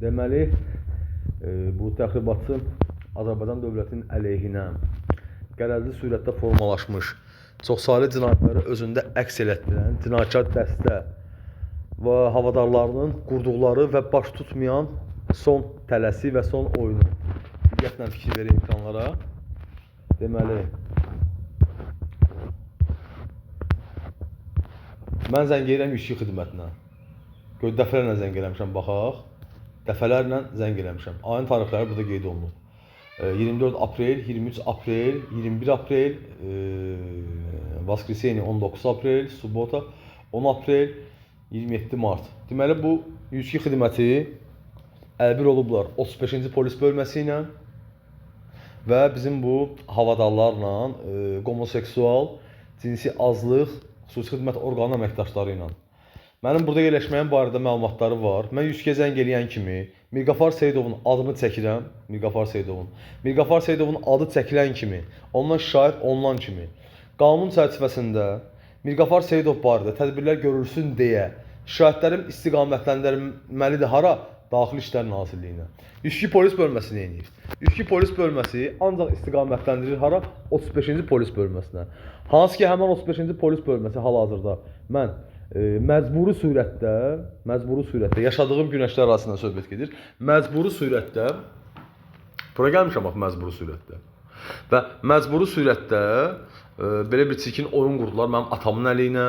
Deməli, bu təxribatçı Azərbaycan dövlətinin əleyhinə qərəzli surətdə formalaşmış, çoxsaylı cinayətləri özündə əks elətdirən cinayətkar dəstə və havadarlarının qurduqları və baş tutmayan son tələsi və son oyunu. Diqqətlə fikir verin ekranlara. Deməli, mən zəng edirəm 102 xidmətinə. Dəfələrlə zəng eləmişəm, baxaq. Dəfələrlə zəng eləmişəm. Ayın tarixləri burada qeyd olunub. 24 aprel, 23 aprel, 21 aprel, Vaskresiyeni 19 aprel, Subota 10 aprel, 27 mart. Deməli, bu 102 xidməti əlbir olublar 35-ci polis bölməsi ilə və bizim bu havadarlarla, homoseksual, cinsi azlıq, xüsusi xidmət orqanı əməkdaşları ilə. Mənim burada yerləşməyim barədə məlumatları var. Mən 102-yə zəng eləyən kimi Mirqafar Seyidovun adını çəkirəm. Mirqafar Seyidovun adı çəkilən kimi, ondan şikayət olunan kimi qanun çərçivəsində Mirqafar Seyidov barədə tədbirlər görülsün deyə şikayətlərim istiqamətləndirilməlidir hara? Daxili İşlər Nazirliyinə. 102 polis bölməsi nə edir? 102 polis bölməsi ancaq istiqamətləndirir hara? 35-ci polis bölməsinə. Hansı ki, həmin 35-ci polis bölməsi hal-hazırda mən məcburi surətdə yaşadığım günəşlər arasında söhbət gedir. Məcburi surətdə bura gəlmişəm bax, məcburi surətdə. Və məcburi surətdə belə bir çirkin oyun qurdular mənim atamın əli ilə.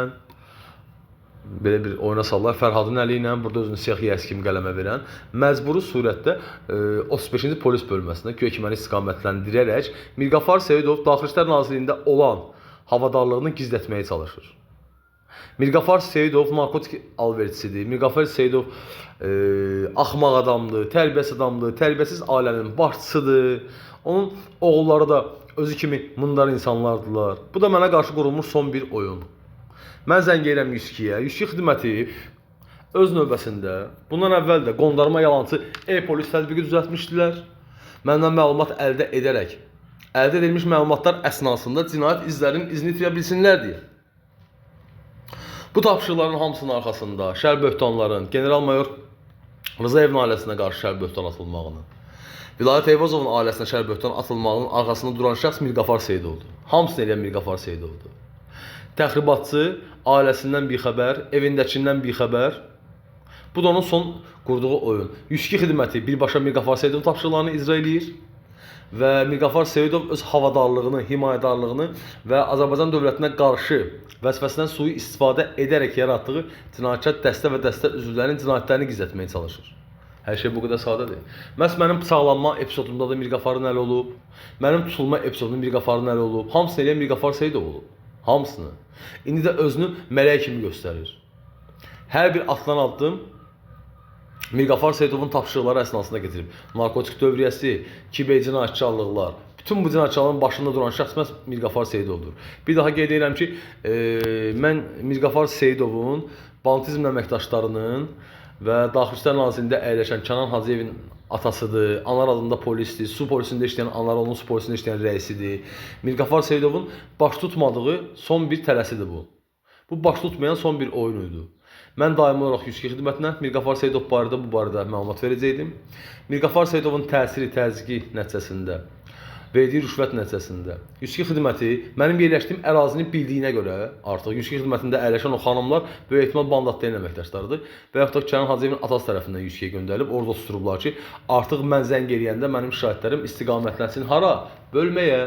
Belə bir oyuna sallar Fərhadın əli ilə, burada özünü siyah yəs kimi qələmə verən. Məcburi surətdə 35-ci polis bölməsinə köy kimi istiqamətləndirərək Mirqafar Seyidov Daxili İşlər Nazirliyində olan havadarlığını gizlətməyə çalışır. Mirqafar Seyidov narkotik alverçisidir. Mirqafar Seyidov axmaq adamdır, tərbiyəsiz adamdır, tərbiyəsiz ailənin başçısıdır. Onun oğulları da özü kimi mındar insanlardılar. Bu da mənə qarşı qurulmuş son bir oyun. Mən zəng edirəm 102-yə. 102 xidməti öz növbəsində bundan əvvəl də qondarma yalançı e-polis tətbiqi düzəltmişdilər. Məndən məlumat əldə edərək, əldə edilmiş məlumatlar əsnasında cinayət izlərinin izini itirə bilsinlər deyə. Bu tapşırıqların hamısının arxasında şər böhtanların general-mayor Rızayevin ailəsinə qarşı şər böhtan atılmağını, Vilayət Eyvazovun ailəsinə şər böhtan atılmağının arxasında duran şəxs Mirqafar Seyidovdur. Hamısını eləyən Mirqafar Seyidovdur. Təxribatçı ailəsindən bixəbər, evindəkindən bixəbər. Bu da onun son qurduğu oyun. 102 xidməti birbaşa Mirqafar Seyidovun tapşırıqlarını icra edir və Mirqafar Seyidov öz havadarlığını, himayədarlığını və Azərbaycan dövlətinə qarşı vəzifəsindən sui istifadə edərək yaratdığı cinayətkar dəstə və dəstə üzvlərinin cinayətlərini gizlətməyə çalışır. Hər şey bu qədər sadədir. Məhz mənim bıçaqlanma epizodumda da Mirqafarın əli olub, mənim tutulma epizodumda Mirqafarın əli olub, hamısını eləyən Mirqafar Seyidov olub. Hamısını. İndi də özünü mələk kimi göstərir. Hər bir atılan addım Mirqafar Seyidovun tapşırıqları əsnasında getirib. Narkotik dövriyyəsi, kiber cinayətkarlıqlar, bütün bu cinayətkarlığın başında duran şəxs məhz Mirqafar Seyidovdur. Bir daha qeyd edirəm ki, mən Mirqafar Seyidovun bantizm əməkdaşlarının və Daxili İşlər Nazirliyində əyləşən Kənan Hacıyevin atasıdır, Anar adında polisdir, su polisində işləyən, Anar onun su polisində işləyən rəisidir. Mirqafar Seyidovun baş tutmadığı son bir tələsidir bu. Bu baş tutmayan son bir oyun idi. Mən daimi olaraq 102 xidmətinə Mirqafar Seyidov barədə bu barədə məlumat verəcəkdim. Mirqafar Seyidovun təsiri, təzyiqi nəticəsində, verdiyi rüşvət nəticəsində 102 xidməti mənim yerləşdiyim ərazini bildiyinə görə artıq 102 xidmətində əyləşən o xanımlar böyük ehtimal bandatların əməkdaşlarıdır və yaxud da Kənan Hacıyevin atası tərəfindən 102-yə göndərilib, orada susturublar ki, artıq mən zəng eləyəndə mənim şahidlərim istiqamətlənsin hara? Bölməyə.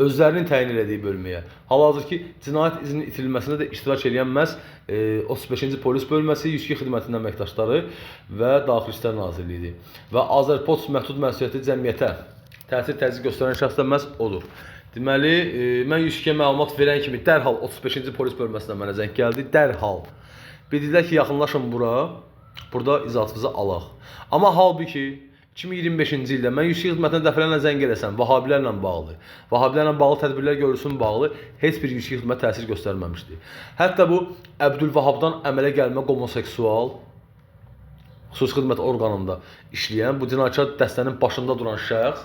Özlərinin təyin elədiyi bölməyə. Hal-hazır ki, cinayət izinin itirilməsində də iştirak edən məhz 35-ci polis bölməsi, 102 xidmətinin əməkdaşları və Daxili İşlər Nazirliyidir. Və Azərpost məhdud məsuliyyətli cəmiyyətə təsir təzyiq göstərən şəxs də məhz odur. Deməli, mən 102-yə məlumat verən kimi dərhal 35-ci polis bölməsinə mənə zəng gəldi. Dərhal. Bildilər ki, yaxınlaşın bura, burada izahatınızı alaq. Amma halbuki 2025-ci ildə mən 102 xidmətinə dəfələrlə zəng eləsəm, Vahabilərlə bağlı tədbirlər görülsün bağlı heç bir 102 xidmət təsir göstərməmişdi. Hətta bu Əbdülvahabdan əmələ gəlmə homoseksual xüsusi xidmət orqanında işləyən bu cinayətkar dəstənin başında duran şəxs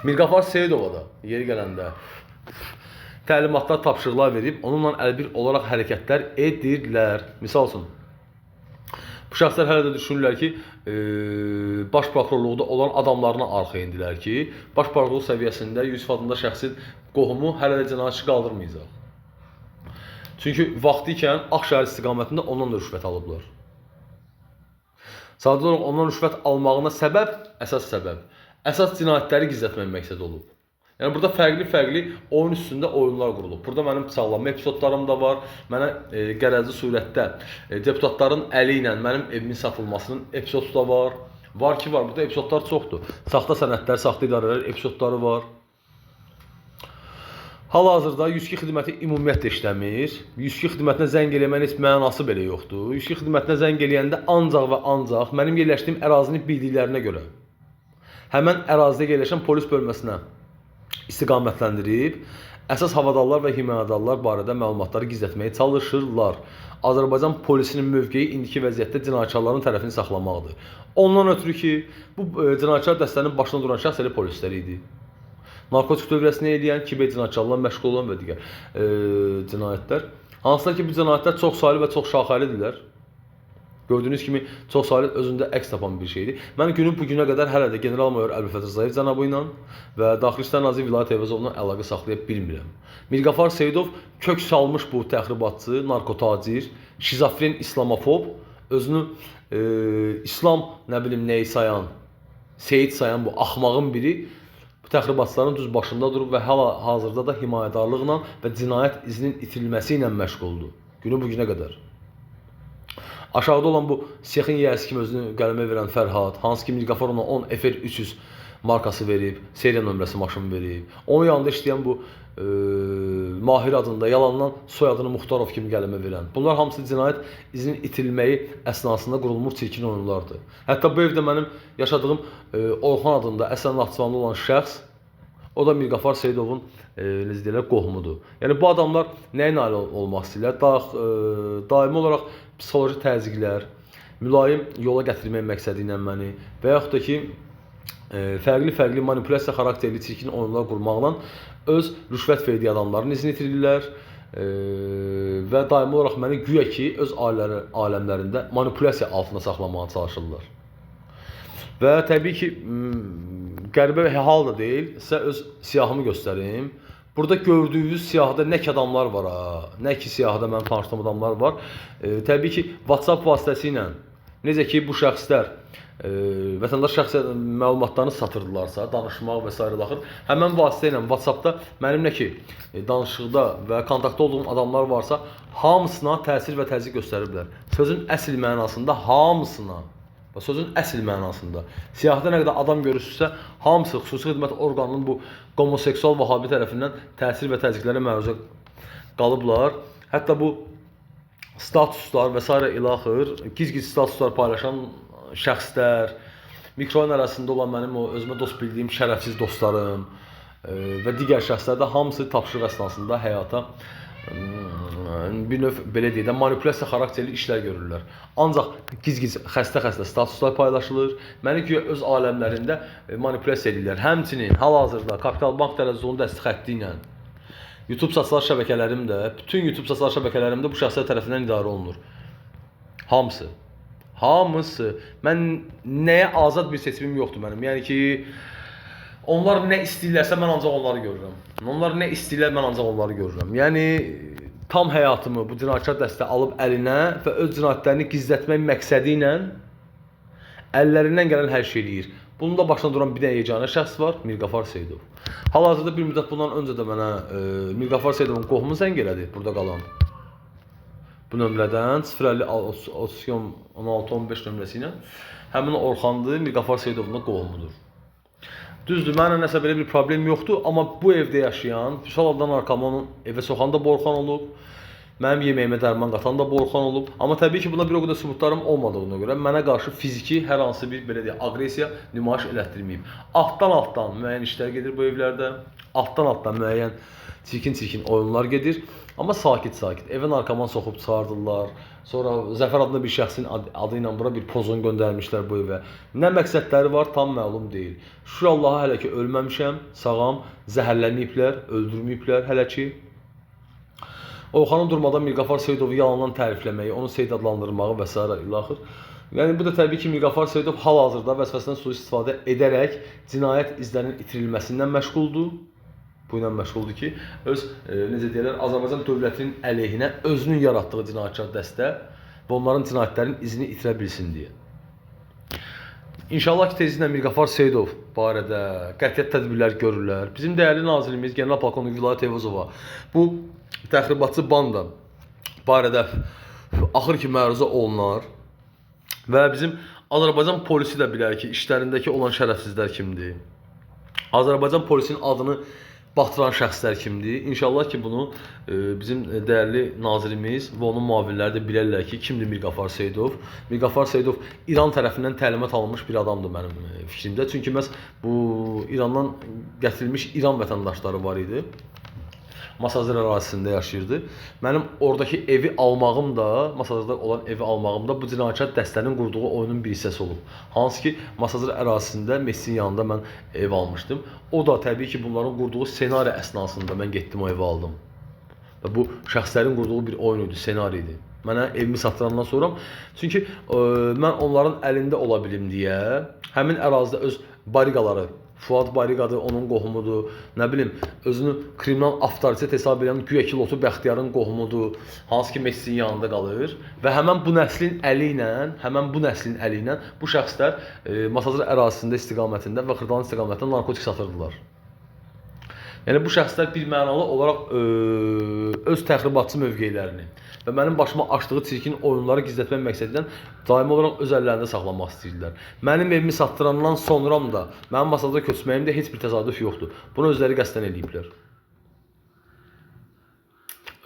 Mirqafar Seyidova da yeri gələndə təlimatlar, tapşırıqlar verib onunla əlbir olaraq hərəkətlər edirlər. Misal üçün, Bu şəxslər hələ də düşünürlər ki, baş prokurorluqda olan adamlarına arxa indilər ki, baş prokurorluq səviyyəsində Yusif adında şəxsin qohumu hələ də cinayət işi qaldırmayacaq. Çünki vaxtı ikən Ağşəhər istiqamətində ondan da rüşvət alıblar. Sadə olaraq ondan rüşvət almağına əsas səbəb, əsas cinayətləri gizlətmək məqsəd olub. Yəni burada fərqli oyun üstündə oyunlar qurulub. Burada mənim bıçaqlanma epizodlarım da var. Mənə qərəzli surətdə deputatların əli ilə mənim evimin satılmasının epizodu da var. Var ki var, burada epizodlar çoxdur. Saxta sənədlər, saxta idarələr epizodları var. Hal-hazırda 102 xidməti ümumiyyətlə işləmir. 102 xidmətinə zəng eləmənin heç mənası belə yoxdur. 102 xidmətinə zəng eləyəndə ancaq və ancaq mənim yerləşdiyim ərazini bildiklərinə görə həmən ərazidə yerləşən polis bölməsinə istiqamətləndirib, əsas havadarlar və himayədarlar barədə məlumatları gizlətməyə çalışırlar. Azərbaycan polisinin mövqeyi indiki vəziyyətdə cinayətkarların tərəfini saxlamaqdır. Ondan ötürü ki, bu cinayətkar dəstənin başında duran şəxs elə polislər idi. Narkotik dövrəsini eləyən, kiber cinayətkarlarla məşğul olan və digər cinayətlər. Hansılar ki, bu cinayətlər çox saylı və çox şaxəlidirlər. Gördüyünüz kimi çox saylı özündə əks tapan bir şeydir. Mən günün bu günə qədər hələ də general-mayor Əbülfəth Rzayev cənabı ilə və Daxili İşlər naziri Vilayət Eyvazovla əlaqə saxlaya bilmirəm. Mirqafar Seyidov kök salmış bu təxribatçı, narkotacir, şizofren islamofob, özünü İslam nə bilim nəyi sayan, Seyid sayan bu axmağın biri bu təxribatçıların düz başında durub və hal-hazırda da himayədarlıqla və cinayət izinin itirilməsi ilə məşğuldur. Günün bu günə qədər. Aşağıda olan bu siyexin yiyəsi kimi özünü qələmə verən Fərhad, hansı ki Mirqafar ona 10 FR 300 markası verib, seriya nömrəsi maşın verib. Onun yanında işləyən bu Mahir adında yalandan soyadını Muxtarov kimi qələmə verən. Bunlar hamısı cinayət izinin itirilməyi əsnasında qurulmuş çirkin oyunlardır. Hətta bu evdə mənim yaşadığım Orxan adında Əsən Naxçıvanlı olan şəxs, o da Mirqafar Seyidovun necə deyirlər, qohumudur. Yəni bu adamlar nəyə nail olmaq istəyirlər? Daimi olaraq psixoloji təzyiqlər, mülayim yola gətirmək məqsədi ilə məni və yaxud da ki, fərqli manipulyasiya xarakterli çirkin oyunlar qurmaqla öz rüşvət verdiyi adamların izini itirirlər və daimi olaraq məni güya ki, öz aləmlərində manipulyasiya altında saxlamağa çalışırlar. Və təbii ki, qəribə hal da deyil, sizə öz siyahımı göstərim. Burada gördüyünüz siyahıda nə ki adamlar var, nə ki siyahıda mənim tanışdığım adamlar var. Təbii ki, WhatsApp vasitəsilə, necə ki bu şəxslər vətəndaş şəxsi məlumatlarını satırdılarsa, danışmaq və s. daxil, həmən vasitə ilə WhatsAppda mənim nə ki danışıqda və kontaktda olduğum adamlar varsa, hamısına təsir və təzyiq göstəriblər. Sözün əsl mənasında hamısına. Sözün əsl mənasında. Siyahıda nə qədər adam görürsünüzsə, hamısı xüsusi xidmət orqanının bu homoseksual vahabi tərəfindən təsir və təzyiqlərə məruzə qalıblar. Hətta bu statuslar və s. ilaxır, giz-giz statuslar paylaşan şəxslər, mikrorayon arasında olan mənim o özümə dost bildiyim şərəfsiz dostlarım və digər şəxslər də hamısı tapşırıq əsnasında həyata bir növ belə deyək də manipulyasiya xarakterli işlər görürlər. Ancaq giz-giz xəstə statuslar paylaşılır. Məni güya öz aləmlərində manipulyasiya edirlər. Həmçinin hal-hazırda Kapital Bank Tərəzzunun dəstək xətti ilə YouTube sosial şəbəkələrim də, bütün YouTube sosial şəbəkələrimdə bu şəxslər tərəfindən idarə olunur. Hamısı. Hamısı. Mən nəyə azad bir seçimim yoxdur mənim. Yəni ki, onlar nə istəyirlərsə mən ancaq onları görürəm. Onlar nə istəyirlər mən ancaq onları görürəm. Yəni tam həyatımı bu cinayətkar dəstə alıb əlinə və öz cinayətlərini gizlətmək məqsədi ilə əllərindən gələn hər şey eləyir. Bunun da başına duran bir dənə yeganə şəxs var, Mirqafar Seyidov. Hal-hazırda bir müddət bundan öncə də mənə Mirqafar Seyidovun qohumu zəng elədi, burada qalan. Bu nömrədən 050 32 16 15 nömrəsi ilə həmin Orxandır, Mirqafar Seyidovun da qohumudur. Düzdür, mənə nəsə belə bir problem yoxdur, amma bu evdə yaşayan, Püsalavdan narkomanın evə soxan da bu Orxan olub, mənim yeməyimə dərman qatan da bu Orxan olub. Amma təbii ki, buna bir o qədər sübutlarım olmadığına görə mənə qarşı fiziki hər hansı bir belə deyək, aqressiya nümayiş elətdirməyib. Altdan müəyyən işlər gedir bu evlərdə, altdan müəyyən çirkin oyunlar gedir. Amma sakit. Evə narkoman soxub çıxardılar. Sonra Zəfər adında bir şəxsin adı ilə bura bir pozon göndərmişlər bu evə. Nə məqsədləri var tam məlum deyil. Şükür Allaha hələ ki ölməmişəm, sağam, zəhərlənməyiblər, öldürməyiblər hələ ki. Orxanın durmadan Mirqafar Seyidovu yalandan tərifləməyi, onu Seyid adlandırmağı və s. ilaxır. Yəni bu da təbii ki, Mirqafar Seyidov hal-hazırda vəzifəsindən sui-istifadə edərək cinayət izlərinin itirilməsindən məşğuldur. Bu ilə məşğuldur ki, öz necə deyirlər, Azərbaycan dövlətinin əleyhinə özünün yaratdığı cinayətkar dəstə və onların cinayətlərinin izini itirə bilsin deyə. İnşallah ki, tezliklə Mirqafar Seyidov barədə qətiyyət tədbirlər görürlər. Bizim dəyərli nazirimiz General Polkovnik Vilayət Tevozova bu təxribatçı banda barədə axır ki, məruzə olunar. Və bizim Azərbaycan polisi də bilər ki, işlərindəki olan şərəfsizlər kimdir? Azərbaycan polisinin adını batıran şəxslər kimdir? İnşallah ki, bunu bizim dəyərli nazirimiz və onun müavinləri də bilərlər ki, kimdir Mirqafar Seyidov? Mirqafar Seyidov İran tərəfindən təlimat alınmış bir adamdır mənim fikrimdə. Çünki məhz bu İrandan gətirilmiş İran vətəndaşları var idi. Masazır ərazisində yaşayırdı. Mənim oradakı evi almağım da, Masazırda olan evi almağım da bu cinayətkar dəstənin qurduğu oyunun bir hissəsi olub. Hansı ki, Masazır ərazisində Messin yanında mən ev almışdım. O da təbii ki, bunların qurduğu senari əsnasında mən getdim o evi aldım. Və bu şəxslərin qurduğu bir oyun idi, senari idi. Mənə evimi satırandan sonra, çünki mən onların əlində ola bilim deyə, həmin ərazidə öz bariqaları, Fuad Bariqadır, onun qohumudur, nə bilim, özünü kriminal avtoritet hesab edən güya ki, Lotu Bəxtiyarın qohumudur, hansı ki, Messin yanında qalır və həmən bu nəslin əli ilə bu şəxslər Masazır ərazisində istiqamətində və Xırdalan istiqamətində narkotik satırdılar. Yəni bu şəxslər bir mənalı olaraq öz təxribatçı mövqelərini və mənim başıma açdığı çirkin oyunları gizlətmək məqsədilə daimi olaraq öz əllərində saxlamaq istəyirlər. Mənim evimi satdırandan sonram da mənim Masazıra köçməyimdə heç bir təsadüf yoxdur. Bunu özləri qəsdən eləyiblər.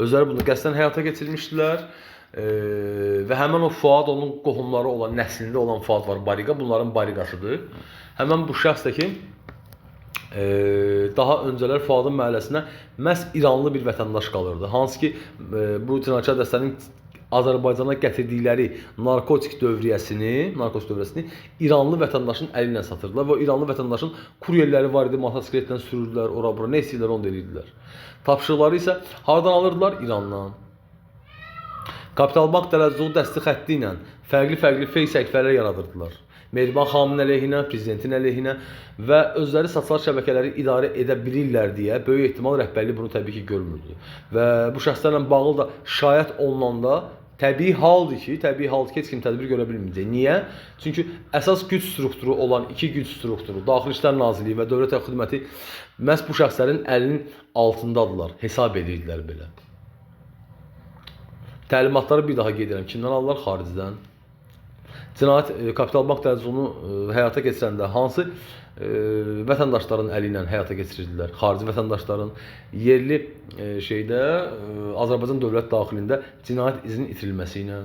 Özləri bunu qəsdən həyata keçirmişdilər və həmən o Fuad, onun qohumları olan, nəslində olan Fuad var, Bariqa, bunların bariqasıdır. Həmən bu şəxs də ki, daha öncələr Fuadın məhəlləsinə məhz İranlı bir vətəndaş qalırdı. Hansı ki, bu cinayətkar dəstənin Azərbaycana gətirdikləri narkotik dövriyyəsini İranlı vətəndaşın əli ilə satırdılar və o İranlı vətəndaşın kuryerləri var idi, motosikletlə sürürdülər, ora-bura, nə istəyirlər onu da edirdilər. Tapşırıqları isə hardan alırdılar? İrandan. Kapital Bank dələduzluğu dəsti xətti ilə fərqli fake səhifələr yaradırdılar. Mehriban xanımın əleyhinə, prezidentin əleyhinə və özləri satışlar şəbəkələri idarə edə bilirlər deyə böyük ehtimal rəhbərliyi bunu təbii ki, görmürdü. Və bu şəxslərlə bağlı da şikayət olunanda təbii haldır ki, heç kim tədbir görə bilməyəcək. Niyə? Çünki əsas güc strukturu olan iki güc strukturu, Daxili İşlər Nazirliyi və Dövlət Xidməti məhz bu şəxslərin əlinin altındadılar, hesab edirdilər belə. Təlimatları bir daha qeyd edirəm. Kimdən alırlar? Xaricdən. Cinayət Kapital Bank dələduzluğunu həyata keçirəndə hansı vətəndaşların əli ilə həyata keçirirdilər? Xarici vətəndaşların, yerli Azərbaycan dövlət daxilində cinayət izinin itirilməsi ilə.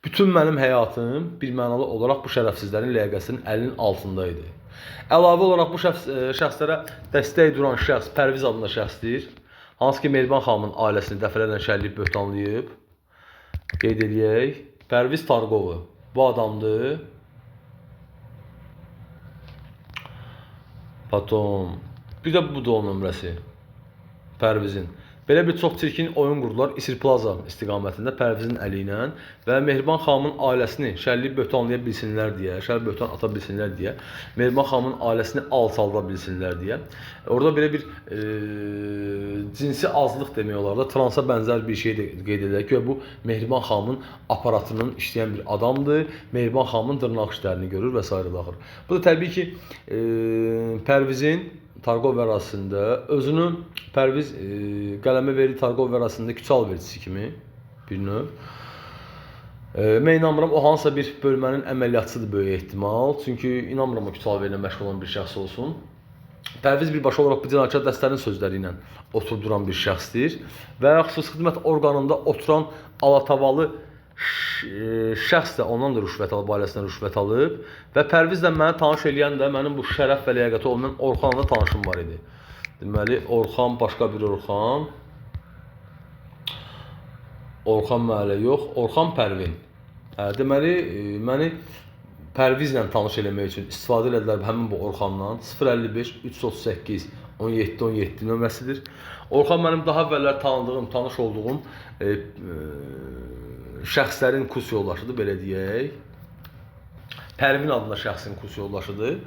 Bütün mənim həyatım bir mənalı olaraq bu şərəfsizlərin ləyaqəsinin əlinin altında idi. Əlavə olaraq bu şəxslərə dəstək duran şəxs Pərviz adında şəxsdir. Hansı ki, Mehriban xanımın ailəsini dəfələrlə şərliyib böhtanlayıb. Qeyd edək. Pərviz Tarqovu bu adamdır. Potom bir də budur onun nömrəsi. Pərvizin. Belə bir çox çirkin oyun qurdular İsir Plaza istiqamətində Pərvizin əli ilə və Mehriban xanımın ailəsini şərliyib böhtanlaya bilsinlər deyə, şərli böhtan ata bilsinlər deyə, Mehriban xanımın ailəsini alçalda bilsinlər deyə. Orada belə bir cinsi azlıq demək olar da, transa bənzər bir şey də qeyd edək ki, bu Mehriban xanımın aparatının işləyən bir adamdır, Mehriban xanımın dırnaq işlərini görür və s. daxil. Bu da təbii ki, Pərvizin Tarqov ərazisində özünü Pərviz qələmə verdi Tarqov ərazisində küçə alverçisi kimi bir növ. Mən inanmıram o hansısa bir bölmənin əməliyyatçıdır böyük ehtimal. Çünki inanmıram o küçə alverlə məşğul olan bir şəxs olsun. Pərviz birbaşa olaraq bu cinayətkar dəstənin sözləri ilə oturduran bir şəxsdir və xüsusi xidmət orqanında oturan alatavalı şəxs də ondan da rüşvət alıb, ailəsindən rüşvət alıb və Pərvizlə məni tanış eləyən də mənim bu şərəf və ləyaqəti olmayan Orxanla tanışım var idi. Deməli, Orxan başqa bir Orxan. Orxan müəllə yox, Orxan Pərvin. Deməli, məni Pərvizlə tanış eləmək üçün istifadə elədilər həmin bu Orxandan 055 338 17-17 nömrəsidir. Orxan mənim daha əvvəllər tanıdığım, tanış olduğum şəxslərin kurs yoldaşıdır, belə deyək. Pərvin adında şəxsin kurs yoldaşıdır.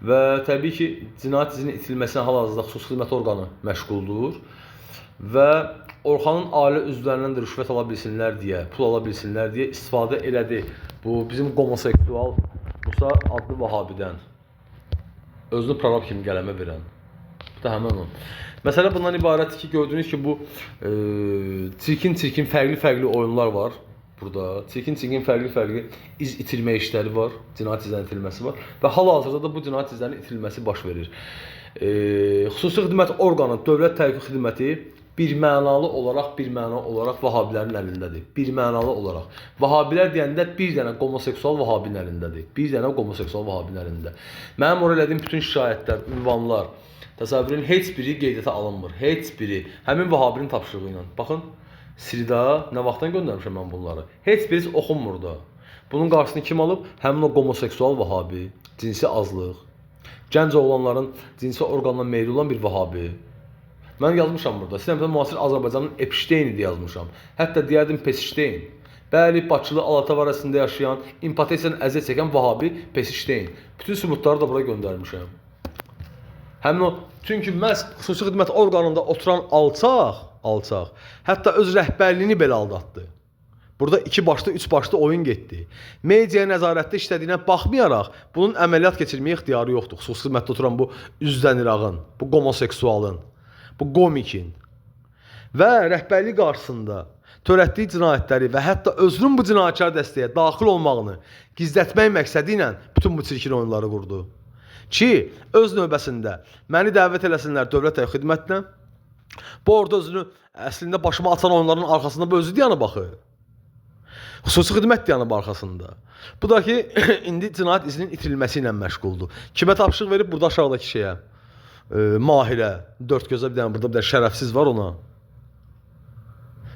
Və təbii ki, cinayət izinin itilməsinə hal-hazırda xüsusi xidmət orqanı məşğuldur. Və Orxanın ailə üzvlərindən də rüşvət ala bilsinlər deyə, pul ala bilsinlər deyə istifadə elədi. Bu bizim homoseksual Musa adlı Vahabidən. Özünü prorok kimi qələmə verən. Bu da həmin o. Məsələ bundan ibarətdir ki, gördüyünüz ki, bu çirkin fərqli oyunlar var burada. Çirkin fərqli iz itirmə işləri var, cinayət izlərinin itilməsi var və hal-hazırda da bu cinayət izlərinin itilməsi baş verir. Xüsusi xidmət orqanı, dövlət təhlükəsizlik xidməti birmənalı olaraq Vahabilərin əlindədir. Birmənalı olaraq. Vahabilər deyəndə bir dənə homoseksual Vahabinin əlindədir. Bir dənə homoseksual Vahabinin əlində. Mənim oraya elədiyim bütün şikayətlər, ünvanlar, təsəvvürün heç biri qeydiyyata alınmır. Heç biri. Həmin Vahabinin tapşırığı ilə. Baxın, Sirida nə vaxtdan göndərmişəm mən bunları. Heç birisi oxunmur da. Bunun qarşısını kim alıb? Həmin o homoseksual Vahabi, cinsi azlıq, gənc oğlanların cinsi orqanına meyilli olan bir Vahabi. Mən yazmışam burada. Sistemdə müasir Azərbaycanın Epsteini deyə yazmışam. Hətta deyərdim Pesişteyn. Bəli, Bakılı Alatav arasında yaşayan, impotensiyasından əziyyət çəkən Vahabi Pesişteyn. Bütün sübutları da bura göndərmişəm. Həmin o, çünki məhz xüsusi xidmət orqanında oturan alçaq, hətta öz rəhbərliyini belə aldatdı. Burada 2 başlı, 3 başlı oyun getdi. Media nəzarətdə işlədiyinə baxmayaraq, bunun əməliyyat keçirməyə ixtiyarı yoxdur. Xüsusi xidmətdə oturan bu üzdən İrağın, bu homoseksualın, bu qomikin və rəhbərlik qarşısında törətdiyi cinayətləri və hətta özünün bu cinayətkar dəstəyə daxil olmağını gizlətmək məqsədi ilə bütün bu çirkin oyunları qurdu. Ki, öz növbəsində məni dəvət eləsinlər dövlət təhlükəsizlik xidmətinə. Bu orada özünü əslində başıma açan oyunların arxasında bu özü dayanıb baxır. Xüsusi xidmət dayanıb arxasında. Bu da ki, indi cinayət izinin itirilməsi ilə məşğuldur. Kimə tapşırıq verib? Burada aşağıdakı şeyə. Mahirə, dörd gözə bir dənə, burada bir dənə şərəfsiz var ona.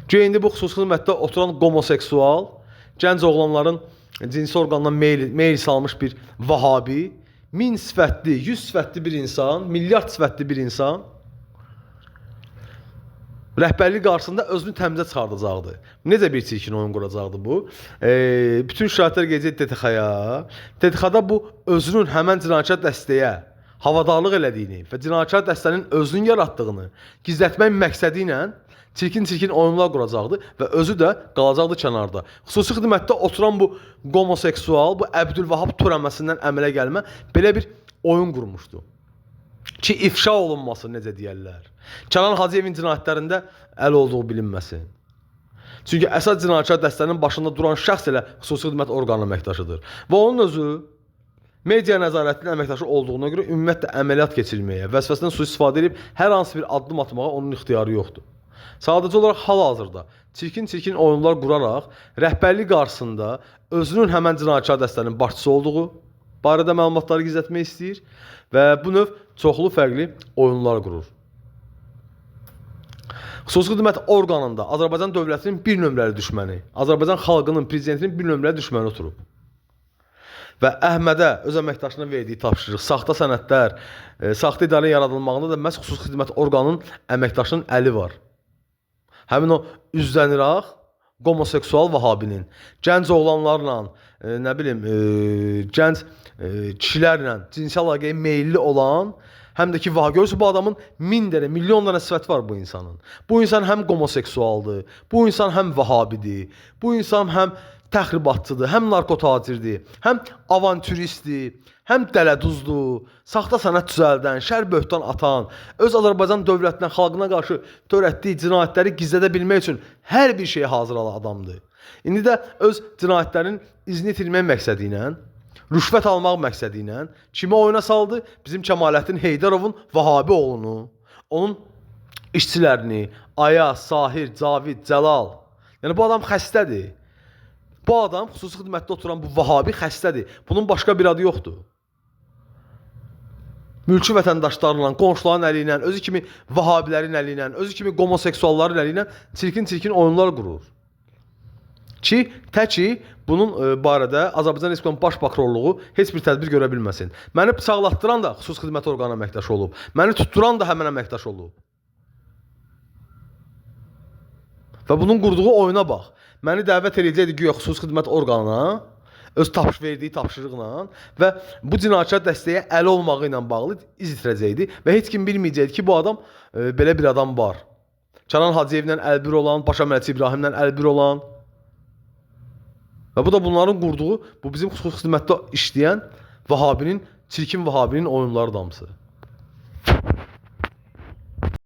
Ki, indi bu xüsusi xidmətdə oturan homoseksual, gənc oğlanların cinsi orqanına meyil salmış bir Vahabi, 1000 sifətli, 100 sifətli bir insan, milyard sifətli bir insan rəhbərlik qarşısında özünü təmizə çıxardacaqdı. Necə bir çirkin oyun quracaqdı bu? Bütün şirayətlər gedəcək DTX-ya. DTX-da bu özünün həmən cinayətkar dəstəyə havadarlıq elədiyini və cinayətkar dəstənin özünün yaratdığını gizlətmək məqsədi ilə çirkin oyunlar quracaqdı və özü də qalacaqdı kənarda. Xüsusi xidmətdə oturan bu homoseksual, bu Əbdülvahab törəməsindən əmələ gəlmə belə bir oyun qurmuşdu. Ki, ifşa olunması, necə deyərlər. Kənan Hacıyevin cinayətlərində əl olduğu bilinməsin. Çünki əsas cinayətkar dəstənin başında duran şəxs elə xüsusi xidmət orqanının əməkdaşıdır. Və onun özü media nəzarətinin əməkdaşı olduğuna görə ümumiyyətlə əməliyyat keçirməyə, vəzifəsindən sui-istifadə edib hər hansı bir addım atmağa onun ixtiyarı yoxdur. Sadəcə olaraq hal-hazırda çirkin oyunlar quraraq rəhbərlik qarşısında özünün həmən cinayətkar dəstənin başçısı olduğu barədə məlumatları gizlətmək istəyir və bu növ çoxlu fərqli oyunlar qurur. Xüsusi xidmət orqanında Azərbaycan dövlətinin bir nömrəli düşməni, Azərbaycan xalqının, prezidentinin bir nömrəli düşməni oturub. Və Əhmədə öz əməkdaşına verdiyi tapşırıq, saxta sənədlər, saxta idarə yaradılmağında da məhz xüsusi xidmət orqanının əməkdaşının əli var. Həmin o üzdən İraq, homoseksual Vahabinin, gənc oğlanlarla, nə bilim, gənc kişilərlə cinsi əlaqəyə meyilli olan, həm də ki, görürsünüz, bu adamın 1000 dənə, milyon dənə sifəti var bu insanın. Bu insan həm homoseksualdır, bu insan həm Vahabidir, bu insan həm təxribatçıdır, həm narkotacirdir, həm avantüristdir, həm dələduzdur, saxta sənəd düzəldən, şər böhtan atan, öz Azərbaycan dövlətinə, xalqına qarşı törətdiyi cinayətləri gizlədə bilmək üçün hər bir şeyə hazır olan adamdır. İndi də öz cinayətlərin izini itirmək məqsədi ilə, rüşvət almaq məqsədi ilə kimi oyuna saldı? Bizim Kəmaləddin Heydarovun Vahabi oğlunu, onun işçilərini, Ayaz, Sahir, Cavid, Cəlal. Yəni bu adam xəstədir. Bu adam xüsusi xidmətdə oturan bu Vahabi xəstədir. Bunun başqa bir adı yoxdur. Mülki vətəndaşlarla, qonşuların əli ilə, özü kimi Vahabilərin əli ilə, özü kimi homoseksualların əli ilə çirkin oyunlar qurur. ki, təki bunun barədə Azərbaycan Respublikasının Baş Prokurorluğu heç bir tədbir görə bilməsin. Məni bıçaqlatdıran da xüsusi xidmət orqanı əməkdaşı olub. Məni tutduran da həmin əməkdaş olub. Və bunun qurduğu oyuna bax. Məni dəvət edəcəkdi güya xüsusi xidmət orqanına, öz verdiyi tapşırıqla və bu cinayətkar dəstəyə əli olmağı ilə bağlı iz itirəcəkdi və heç kim bilməyəcəkdi ki, bu adam belə bir adam var. Kənan Hacıyevlə əlbir olan, Paşa Məlçi İbrahimlə əlbir olan və bu da bunların qurduğu, bu bizim xüsusi xidmətdə işləyən Vahabinin, çirkin Vahabinin oyunları damısı.